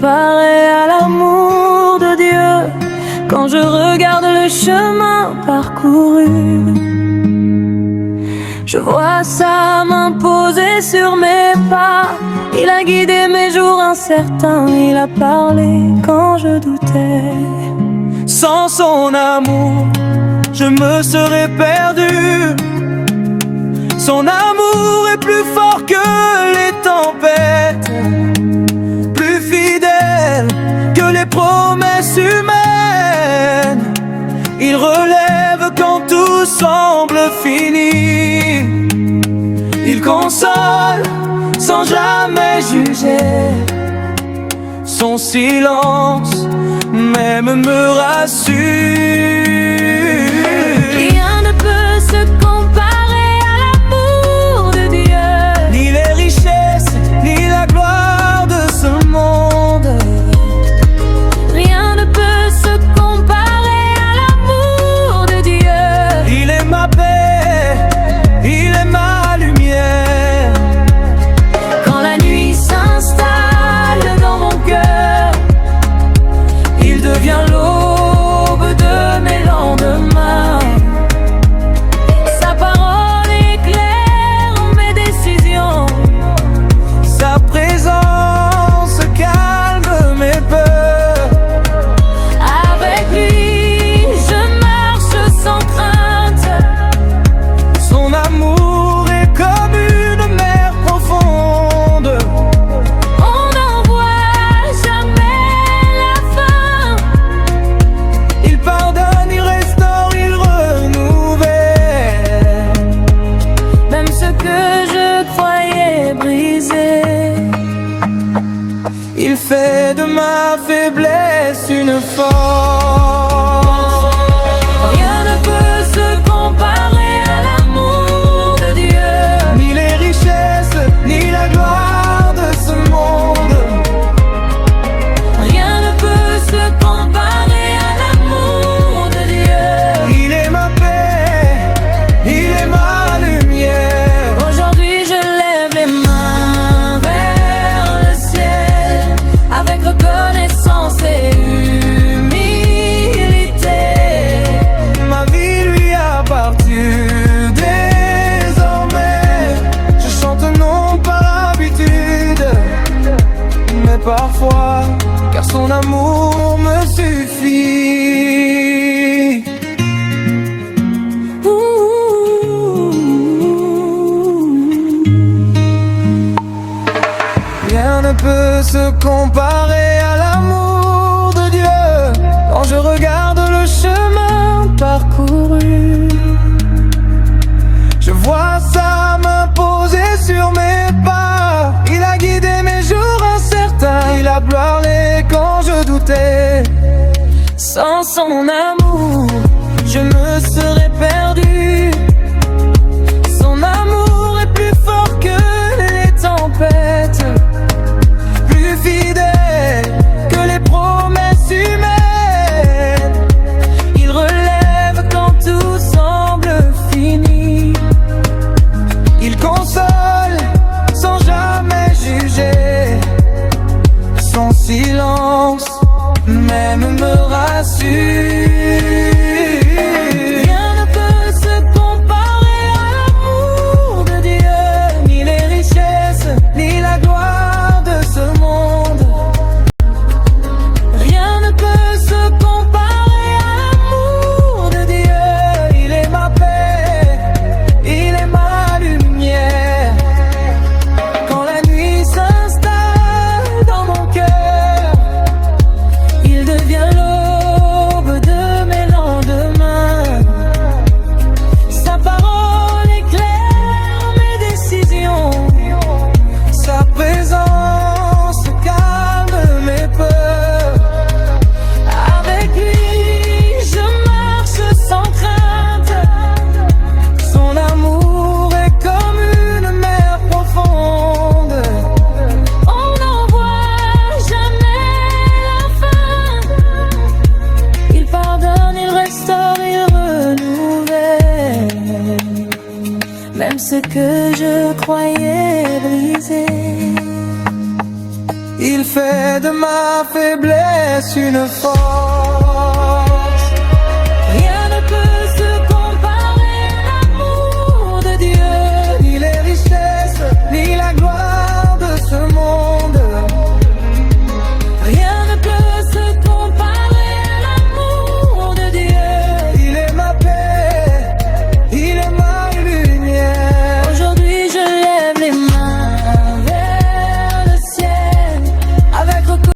comparer à l'amour de Dieu quand je regarde le chemin parcouru. Je vois sa main posée sur mes pas. Il a guidé mes jours incertains. Il a parlé quand je doutais. Sans son amour, je me serais perdu. Son amour est plus fort que les tempêtes, plus fidèle que les promesses humaines. Il relève quand tout semble fini. Il console sans jamais juger. Son silence même me rassure. Rien ne peut se comparer à l'amour de Dieu, Ni les richesses, ni la gloire de ce monde. rien ne peut se comparer à l'amour de Dieu. Il est ma paix, il est ma lumière. Quand la nuit s'installe dans mon cœur, il devient l'aube de mes lendemains. Sa parole éclaire mes décisions. Sa présence calme mes peurs. Avec lui, je marche sans crainte. Son amour est comme une mer profonde. On n'en voit jamais la fin. Il pardonne, il restaure, il renouvelle. Même ce que je croyais brisé, Il fait de ma faiblesse une force. rien ne peut se comparer à l'amour de Dieu. Ni les richesses, ni la gloire de ce monde. Rien ne peut se comparer à l'amour de Dieu. Il est ma paix, il est ma lumière. Aujourd'hui je lève les mains vers le ciel avec reconnaissance et humilité. Ma vie lui appartient désormais. Je chante non par habitude, mais parfois, car son amour me suffit. Rien ne peut se comparer à l'amour de Dieu quand je regarde le chemin parcouru. Je vois sa main posée sur mes pas. Il a guidé mes jours incertains. Il a parlé quand je doutais. Sans son amour, je me serais perdu. Son amour est plus fort que les tempêtes, Plus fidèle que les promesses humaines. il relève quand tout semble fini. Il console sans jamais juger. Son silence même me rassure. Rien ne peut se comparer à l'amour de Dieu, Ni les richesses, ni la gloire de ce monde. rien ne peut se comparer à l'amour de Dieu. Il est ma paix, il est ma lumière. Quand la nuit s'installe dans mon cœur, il devient l'aube de mes lendemains. Sa parole éclaire mes décisions. Sa présence calme mes peurs. Avec lui, je marche sans crainte. Son amour est comme une mer profonde. On n'en voit jamais la fin. Il pardonne, il restaure, il renouvelle. Même ce que je croyais brisé, Il fait de ma faiblesse une force.